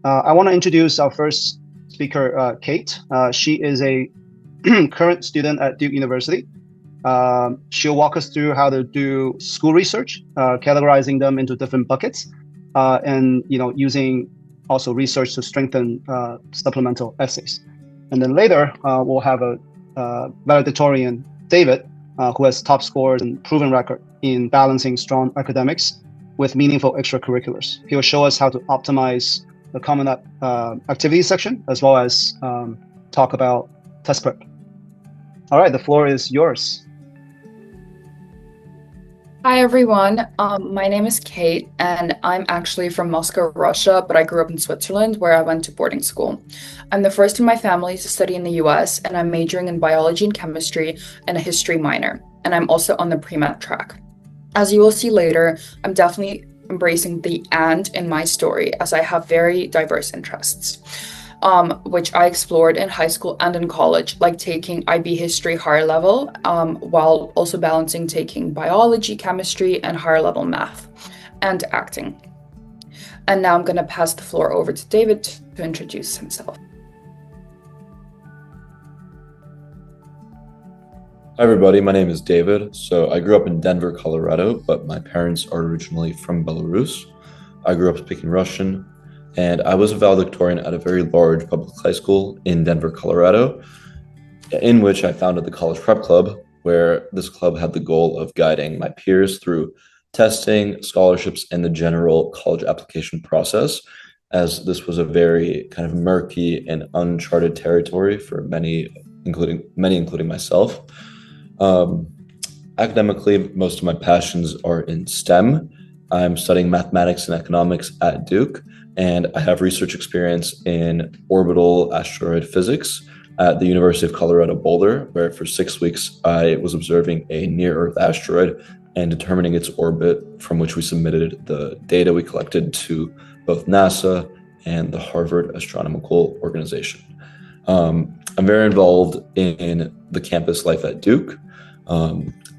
I want to introduce our first speaker, Kate. She is a current student at Duke University. She'll walk us through how to do school research, categorizing them into different buckets, and using also research to strengthen supplemental essays. And then later, we'll have a valedictorian, David, who has top scores and proven record in balancing strong academics with meaningful extracurriculars. He'll show us how to optimize the common up activities section, as well as talk about test prep. All right, the floor is yours. Hi everyone, my name is Kate and I'm actually from Moscow, Russia, but I grew up in Switzerland where I went to boarding school. I'm the first in my family to study in the US and I'm majoring in biology and chemistry and a history minor, and I'm also on the pre-med track. As you will see later, I'm definitely embracing the "and" in my story as I have very diverse interests. Which I explored in high school and in college, like taking IB history higher level, while also balancing taking biology, chemistry, and higher level math, and acting. And now I'm going to pass the floor over to David to introduce himself. Hi everybody, my name is David. So I grew up in Denver, Colorado, but my parents are originally from Belarus. I grew up speaking Russian, and I was a valedictorian at a very large public high school in Denver, Colorado, in which I founded the College Prep Club, where this club had the goal of guiding my peers through testing, scholarships, and the general college application process, as this was a very kind of murky and uncharted territory for many, including myself. Academically, most of my passions are in STEM. I'm studying mathematics and economics at Duke, and I have research experience in orbital asteroid physics at the University of Colorado Boulder, where for 6 weeks I was observing a near-Earth asteroid and determining its orbit, from which we submitted the data we collected to both NASA and the Harvard Astronomical Organization. I'm very involved in the campus life at Duke,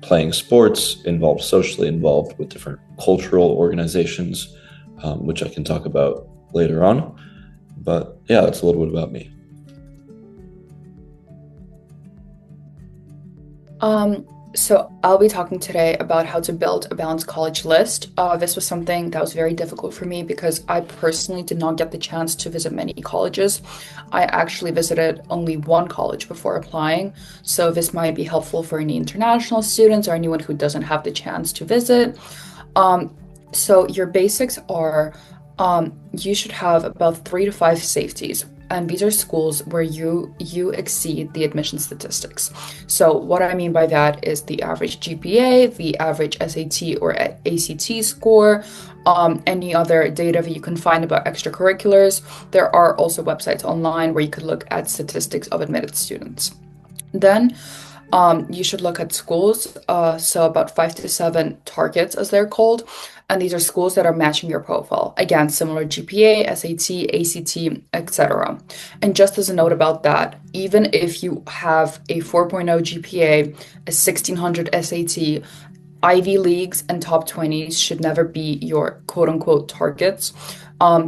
playing sports, involved socially, involved with different cultural organizations, which I can talk about later on. But yeah, that's a little bit about me. So I'll be talking today about how to build a balanced college list. This was something that was very difficult for me because I personally did not get the chance to visit many colleges. I actually visited only one college before applying, so this might be helpful for any international students or anyone who doesn't have the chance to visit. So your basics are you should have about 3 to 5 safeties. And these are schools where you exceed the admission statistics. So what I mean by that is the average GPA, the average SAT or ACT score, any other data that you can find about extracurriculars. There are also websites online where you could look at statistics of admitted students. Then you should look at schools, so about 5 to 7 targets as they're called. And these are schools that are matching your profile. Again, similar GPA, SAT, ACT, etc. And just as a note about that, even if you have a 4.0 GPA, a 1600 SAT, Ivy Leagues and top 20s should never be your quote unquote targets,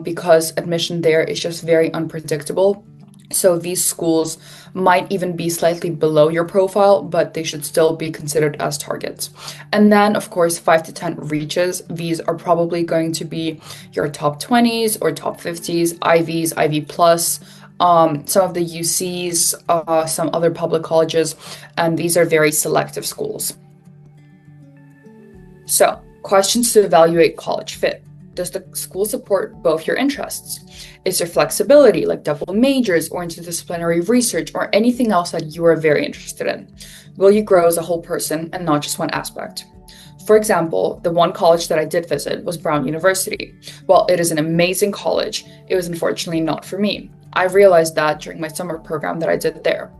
because admission there is just very unpredictable. So these schools might even be slightly below your profile, but they should still be considered as targets. And then, of course, 5 to 10 reaches. These are probably going to be your top 20s or top 50s, IVs, IV plus, some of the UCs, some other public colleges, and these are very selective schools. So, questions to evaluate college fit. Does the school support both your interests? Is there flexibility, like double majors or interdisciplinary research or anything else that you are very interested in? Will you grow as a whole person and not just one aspect? For example, the one college that I did visit was Brown University. While it is an amazing college, it was unfortunately not for me. I realized that during my summer program that I did there.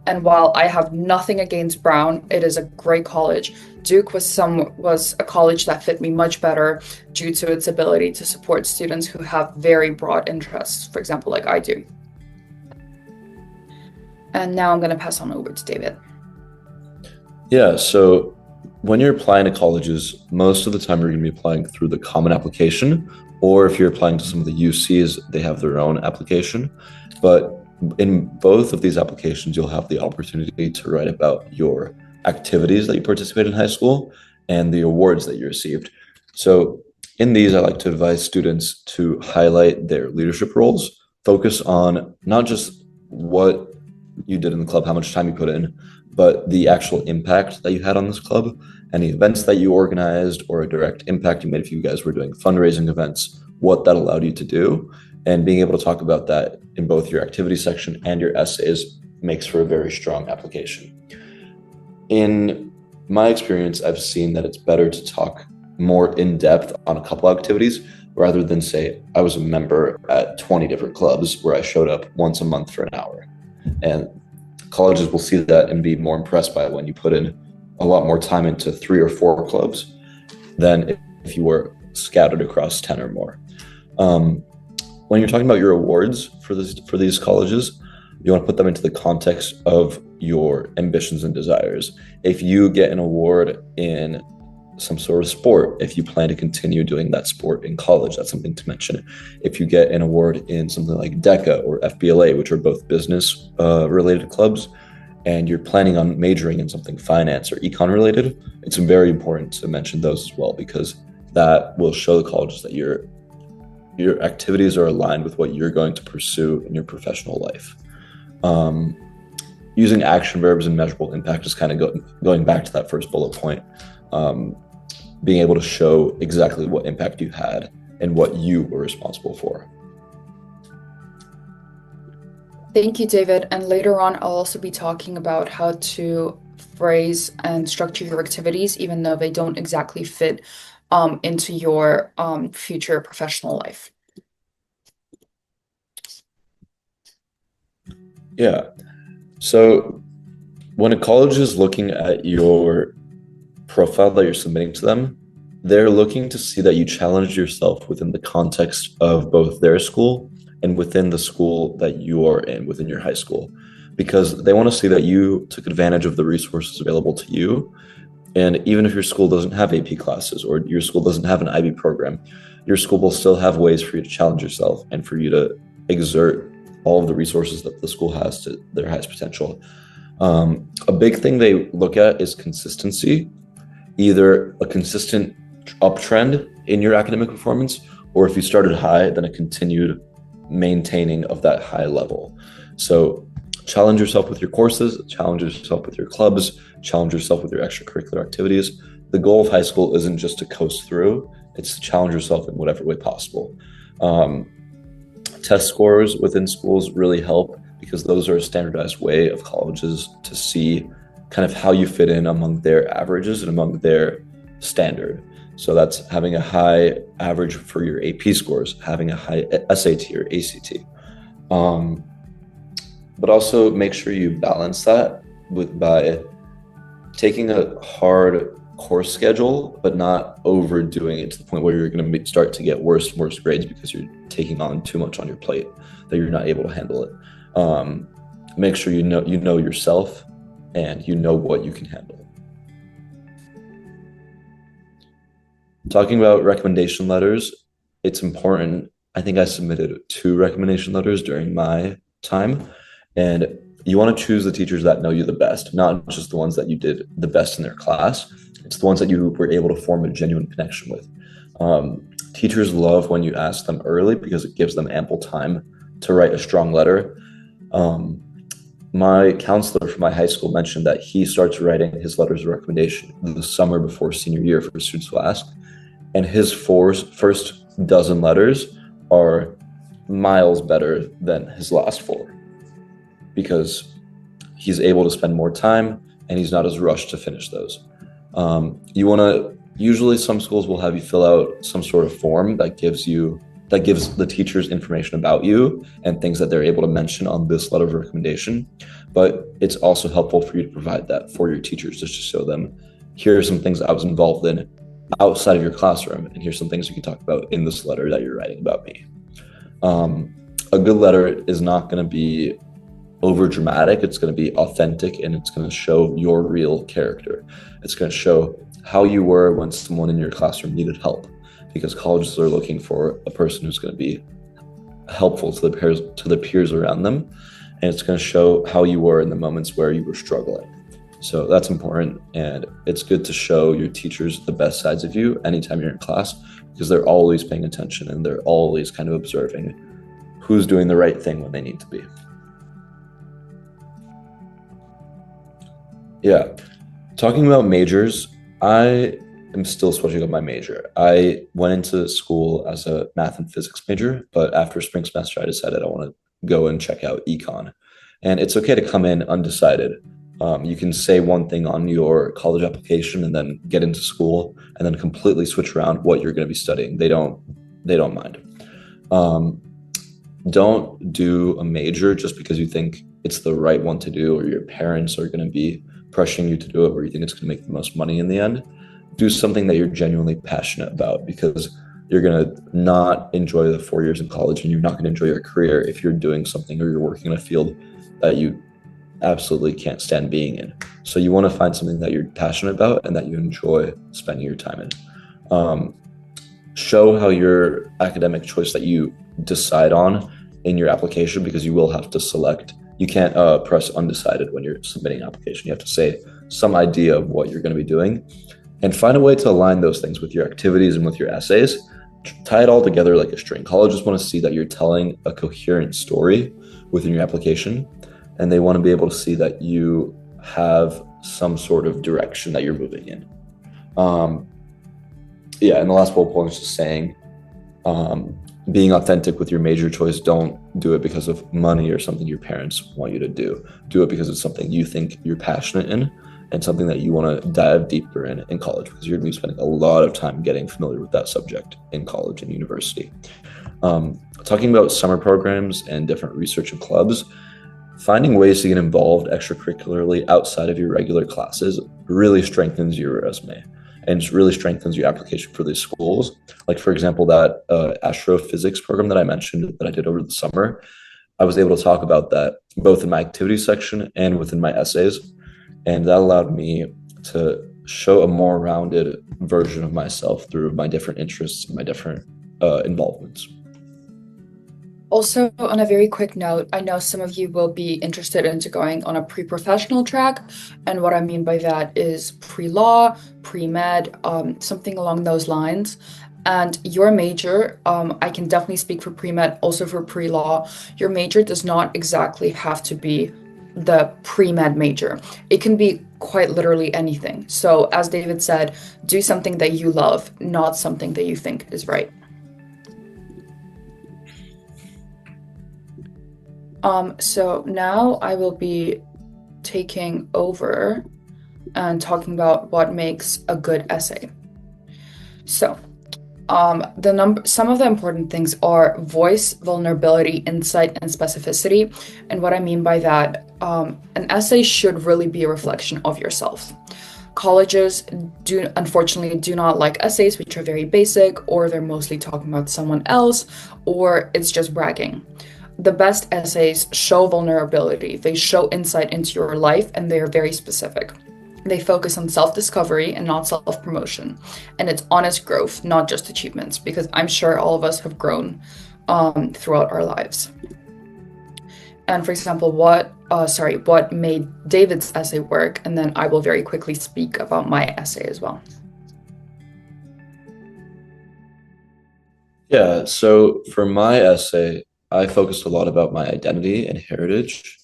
And while I have nothing against Brown, it is a great college. Duke was a college that fit me much better due to its ability to support students who have very broad interests, for example, like I do. And now I'm going to pass on over to David. Yeah, so when you're applying to colleges, most of the time you're going to be applying through the Common Application, or if you're applying to some of the UCs, they have their own application. But in both of these applications, you'll have the opportunity to write about your activities that you participated in high school and the awards that you received. So in these, I like to advise students to highlight their leadership roles, focus on not just what you did in the club, how much time you put in, but the actual impact that you had on this club, any events that you organized or a direct impact you made if you guys were doing fundraising events, what that allowed you to do. And being able to talk about that in both your activity section and your essays makes for a very strong application. In my experience, I've seen that it's better to talk more in depth on a couple activities rather than say, I was a member at 20 different clubs where I showed up once a month for an hour. And colleges will see that and be more impressed by it when you put in a lot more time into 3 or 4 clubs than if you were scattered across 10 or more. When you're talking about your awards for these colleges, you want to put them into the context of your ambitions and desires. If you get an award in some sort of sport, if you plan to continue doing that sport in college, that's something to mention. If you get an award in something like DECA or FBLA, which are both business related clubs, and you're planning on majoring in something finance or econ related, it's very important to mention those as well, because that will show the colleges that your activities are aligned with what you're going to pursue in your professional life. Using action verbs and measurable impact is kind of going back to that first bullet point. Being able to show exactly what impact you had and what you were responsible for. Thank you, David. And later on, I'll also be talking about how to phrase and structure your activities, even though they don't exactly fit into your future professional life. Yeah. So when a college is looking at your profile that you're submitting to them, they're looking to see that you challenge yourself within the context of both their school and within the school that you are in, within your high school, because they want to see that you took advantage of the resources available to you. And even if your school doesn't have AP classes or your school doesn't have an IB program, your school will still have ways for you to challenge yourself and for you to exert all of the resources that the school has to their highest potential. A big thing they look at is consistency, either a consistent uptrend in your academic performance, or if you started high, then a continued maintaining of that high level. So challenge yourself with your courses, challenge yourself with your clubs, challenge yourself with your extracurricular activities. The goal of high school isn't just to coast through, it's to challenge yourself in whatever way possible. Test scores within schools really help because those are a standardized way of colleges to see kind of how you fit in among their averages and among their standard. So that's having a high average for your AP scores, having a high SAT or ACT. But also make sure you balance that by taking a hard course schedule, but not overdoing it to the point where you're going to start to get worse and worse grades because you're taking on too much on your plate that you're not able to handle it. Make sure you know yourself and you know what you can handle. Talking about recommendation letters, it's important. I think I submitted 2 recommendation letters during my time, and you want to choose the teachers that know you the best, not just the ones that you did the best in their class. It's the ones that you were able to form a genuine connection with. Teachers love when you ask them early because it gives them ample time to write a strong letter. My counselor from my high school mentioned that he starts writing his letters of recommendation the summer before senior year for students to ask. And his first dozen letters are miles better than his last 4 because he's able to spend more time and he's not as rushed to finish those. Usually some schools will have you fill out some sort of form that gives the teachers information about you and things that they're able to mention on this letter of recommendation. But it's also helpful for you to provide that for your teachers just to show them, here are some things I was involved in outside of your classroom, and here's some things you can talk about in this letter that you're writing about me. A good letter is not going to be over dramatic. It's going to be authentic, and it's going to show your real character. It's going to show how you were when someone in your classroom needed help, because colleges are looking for a person who's going to be helpful to the peers around them, and it's going to show how you were in the moments where you were struggling. So that's important, and it's good to show your teachers the best sides of you anytime you're in class, because they're always paying attention and they're always kind of observing who's doing the right thing when they need to be. Yeah, talking about majors, I am still switching up my major. I went into school as a math and physics major, but after spring semester, I decided I want to go and check out econ. And it's okay to come in undecided. You can say one thing on your college application and then get into school and then completely switch around what you're going to be studying. They don't mind. Don't do a major just because you think it's the right one to do, or your parents are going to be pressuring you to do it, or you think it's going to make the most money in the end. Do something that you're genuinely passionate about, because you're going to not enjoy the 4 years in college, and you're not going to enjoy your career if you're doing something or you're working in a field that you absolutely can't stand being in. So you want to find something that you're passionate about and that you enjoy spending your time in. Show how your academic choice that you decide on in your application, because you will have to select. You can't press undecided when you're submitting an application. You have to say some idea of what you're going to be doing, and find a way to align those things with your activities and with your essays. Tie it all together like a string. Colleges want to see that you're telling a coherent story within your application, and they want to be able to see that you have some sort of direction that you're moving in. And the last bullet point is just saying, being authentic with your major choice. Don't do it because of money or something your parents want you to do. Do it because it's something you think you're passionate in, and something that you want to dive deeper in college, because you're going to be spending a lot of time getting familiar with that subject in college and university. Talking about summer programs and different research and clubs, finding ways to get involved extracurricularly outside of your regular classes really strengthens your resume and really strengthens your application for these schools. Like, for example, that astrophysics program that I mentioned that I did over the summer, I was able to talk about that both in my activities section and within my essays. And that allowed me to show a more rounded version of myself through my different interests and my different involvements. Also, on a very quick note, I know some of you will be interested into going on a pre-professional track, and what I mean by that is pre-law, pre-med, something along those lines. And your major, I can definitely speak for pre-med, also for pre-law, your major does not exactly have to be the pre-med major. It can be quite literally anything. So as David said, do something that you love, not something that you think is right. So now I will be taking over and talking about what makes a good essay. So some of the important things are voice, vulnerability, insight, and specificity. And what I mean by that, an essay should really be a reflection of yourself. Colleges unfortunately do not like essays which are very basic, or they're mostly talking about someone else, or it's just bragging. The best essays show vulnerability, they show insight into your life, and they are very specific. They focus on self-discovery and not self-promotion. And it's honest growth, not just achievements, because I'm sure all of us have grown throughout our lives. And for example, what made David's essay work, and then I will very quickly speak about my essay as well. Yeah, so for my essay, I focused a lot about my identity and heritage.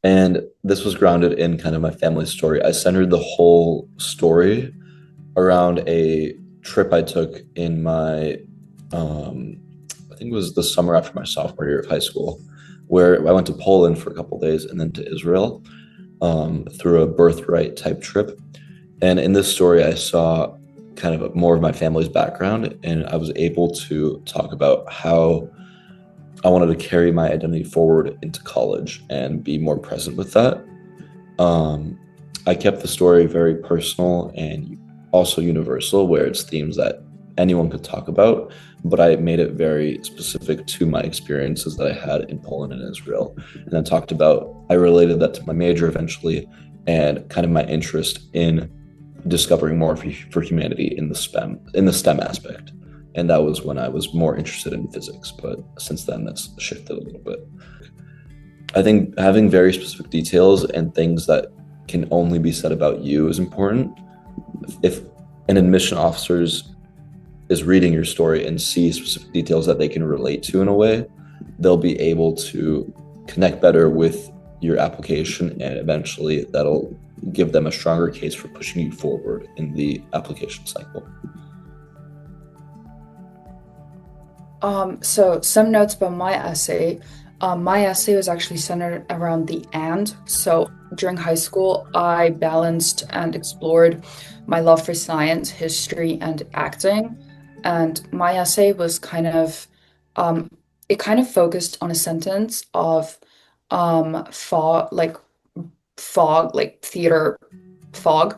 And this was grounded in kind of my family story. I centered the whole story around a trip I took in my, I think it was the summer after my sophomore year of high school, where I went to Poland for a couple of days and then to Israel through a birthright type trip. And in this story, I saw kind of more of my family's background, and I was able to talk about how I wanted to carry my identity forward into college and be more present with that. I kept the story very personal and also universal, where it's themes that anyone could talk about, but I made it very specific to my experiences that I had in Poland and Israel. And I related that to my major eventually, and kind of my interest in discovering more for humanity in the STEM aspect. And that was when I was more interested in physics, but since then that's shifted a little bit. I think having very specific details and things that can only be said about you is important. If an admission officer is reading your story and sees specific details that they can relate to in a way, they'll be able to connect better with your application, and eventually that'll give them a stronger case for pushing you forward in the application cycle. So some notes about my essay. My essay was actually centered around the and. So during high school, I balanced and explored my love for science, history, and acting. And my essay was it kind of focused on a sentence of fog, like theater fog,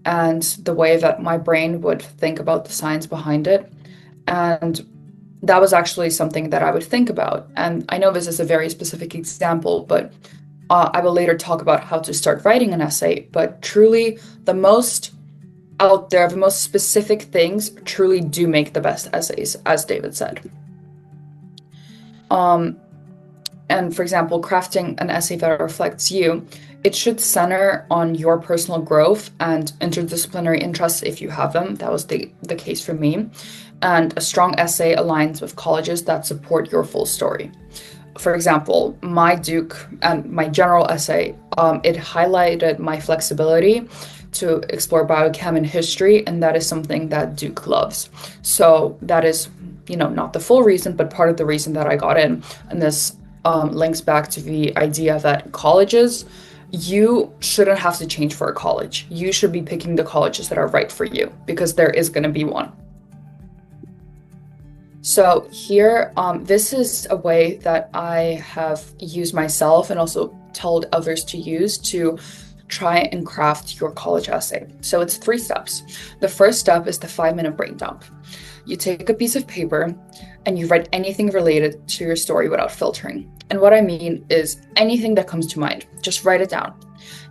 and the way that my brain would think about the science behind it. And that was actually something that I would think about. And I know this is a very specific example, but I will later talk about how to start writing an essay. But truly, the most out there, the most specific things truly do make the best essays, as David said. And for example, crafting an essay that reflects you, it should center on your personal growth and interdisciplinary interests if you have them. That was the case for me. And a strong essay aligns with colleges that support your full story. For example, my Duke and my general essay, it highlighted my flexibility to explore biochem and history, and that is something that Duke loves. So that is, not the full reason, but part of the reason that I got in. And this links back to the idea that colleges, you shouldn't have to change for a college. You should be picking the colleges that are right for you, because there is going to be one. So here, this is a way that I have used myself and also told others to use to try and craft your college essay. So it's 3 steps. The first step is the 5-minute brain dump. You take a piece of paper and you write anything related to your story without filtering. And what I mean is anything that comes to mind, just write it down.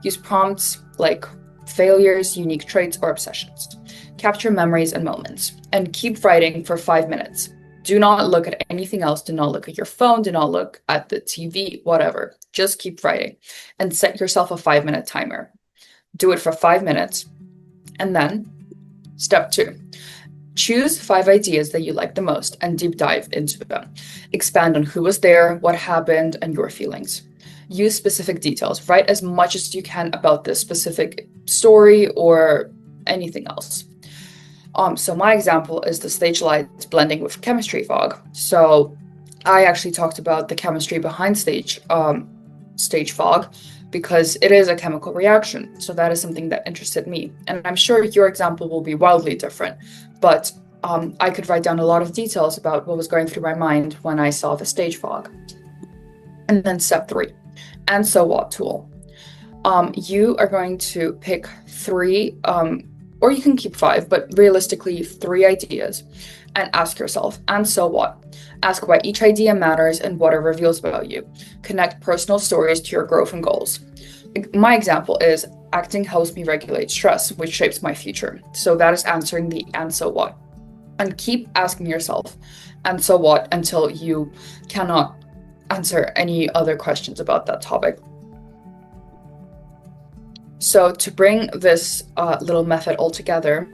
Use prompts like failures, unique traits, or obsessions. Capture memories and moments, and keep writing for 5 minutes. Do not look at anything else. Do not look at your phone. Do not look at the TV, whatever. Just keep writing and set yourself a 5-minute timer. Do it for 5 minutes. And then step 2, choose 5 ideas that you like the most and deep dive into them. Expand on who was there, what happened, and your feelings. Use specific details. Write as much as you can about this specific story or anything else. So my example is the stage lights blending with chemistry fog. So I actually talked about the chemistry behind stage fog because it is a chemical reaction. So that is something that interested me. And I'm sure your example will be wildly different, but I could write down a lot of details about what was going through my mind when I saw the stage fog. And then step 3, and so what tool. You are going to pick 3, or you can keep 5, but realistically 3 ideas, and ask yourself, and so what? Ask why each idea matters and what it reveals about you. Connect personal stories to your growth and goals. My example is acting helps me regulate stress, which shapes my future. So that is answering the and so what. And keep asking yourself, and so what, until you cannot answer any other questions about that topic. So to bring this little method all together,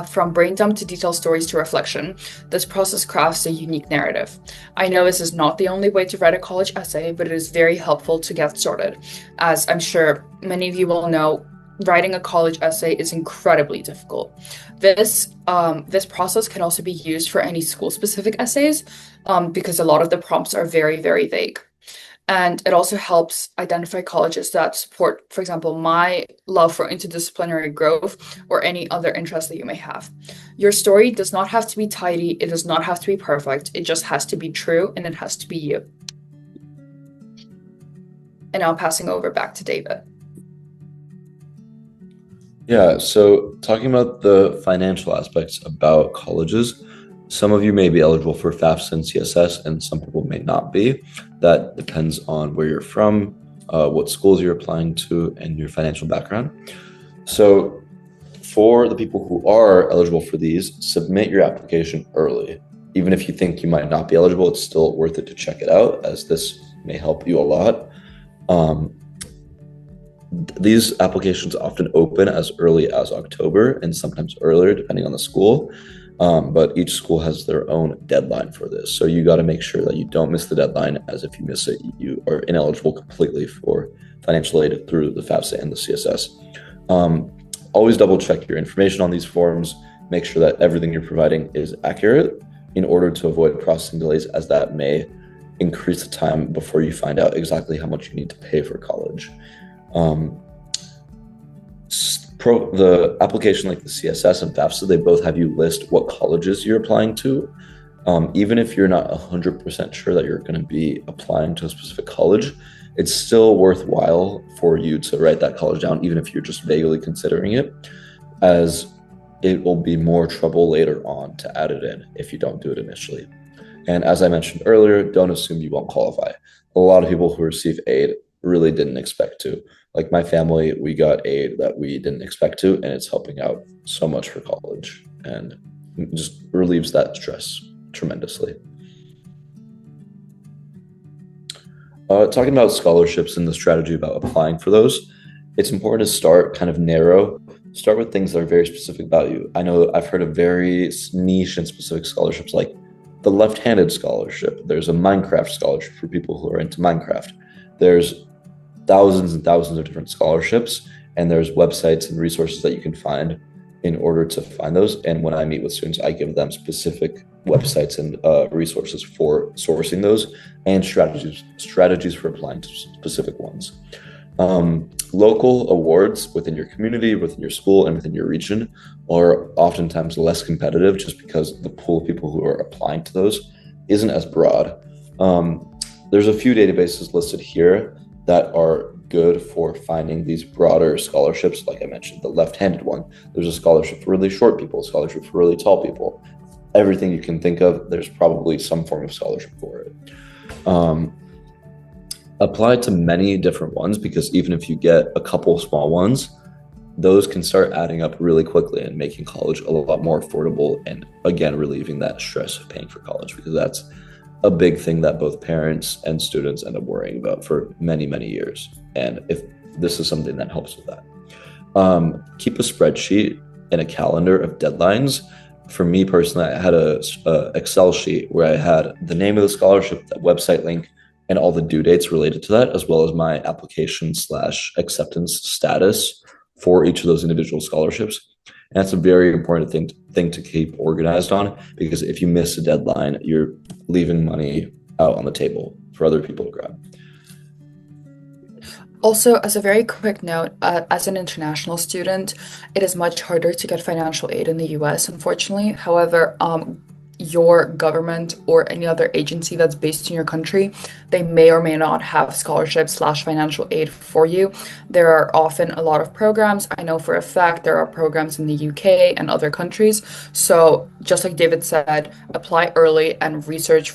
from brain dump to detailed stories to reflection, this process crafts a unique narrative. I know this is not the only way to write a college essay, but it is very helpful to get started. As I'm sure many of you will know, writing a college essay is incredibly difficult. This process can also be used for any school-specific essays because a lot of the prompts are very, very vague. And it also helps identify colleges that support, for example, my love for interdisciplinary growth or any other interest that you may have. Your story does not have to be tidy. It does not have to be perfect. It just has to be true, and it has to be you. And now passing over back to David. Yeah, so talking about the financial aspects about colleges, some of you may be eligible for FAFSA and CSS, and some people may not be. That depends on where you're from, what schools you're applying to, and your financial background. So For the people who are eligible for these, submit your application early. Even if you think you might not be eligible, it's still worth it to check it out, as this may help you a lot. These applications often open as early as October and sometimes earlier, depending on the school. But each school has their own deadline for this. So you got to make sure that you don't miss the deadline, as if you miss it, you are ineligible completely for financial aid through the FAFSA and the CSS. Always double check your information on these forms. Make sure that everything you're providing is accurate in order to avoid processing delays, as that may increase the time before you find out exactly how much you need to pay for college. The application, like the CSS and FAFSA, they both have you list what colleges you're applying to. Even if you're not 100% sure that you're going to be applying to a specific college, it's still worthwhile for you to write that college down, even if you're just vaguely considering it, as it will be more trouble later on to add it in if you don't do it initially. And as I mentioned earlier, don't assume you won't qualify. A lot of people who receive aid really didn't expect to. Like my family, we got aid that we didn't expect to, and it's helping out so much for college and just relieves that stress tremendously. Talking about scholarships and the strategy about applying for those, it's important to start kind of narrow. Start with things that are very specific about you. I know I've heard of very niche and specific scholarships, like the left-handed scholarship. There's a Minecraft scholarship for people who are into Minecraft. There's thousands and thousands of different scholarships, and there's websites and resources that you can find in order to find those. And when I meet with students, I give them specific websites and resources for sourcing those, and strategies for applying to specific ones. Local awards within your community, within your school, and within your region are oftentimes less competitive, just because the pool of people who are applying to those isn't as broad. There's a few databases listed here that are good for finding these broader scholarships. Like I mentioned, the left-handed one, there's a scholarship for really short people, a scholarship for really tall people. Everything you can think of, there's probably some form of scholarship for it. Apply to many different ones, because even if you get a couple small ones, those can start adding up really quickly and making college a lot more affordable, and again, relieving that stress of paying for college, because that's a big thing that both parents and students end up worrying about for many, many years. And if this is something that helps with that. Keep a spreadsheet and a calendar of deadlines. For me personally, I had a Excel sheet where I had the name of the scholarship, that website link, and all the due dates related to that, as well as my application/acceptance status for each of those individual scholarships. And that's a very important thing to keep organized on, because if you miss a deadline, you're leaving money out on the table for other people to grab. Also, as a very quick note, as an international student, it is much harder to get financial aid in the US, unfortunately. However, your government or any other agency that's based in your country, they may or may not have scholarships/financial aid for you. There are often a lot of programs. I know for a fact there are programs in the UK and other countries. So just like David said, apply early and research.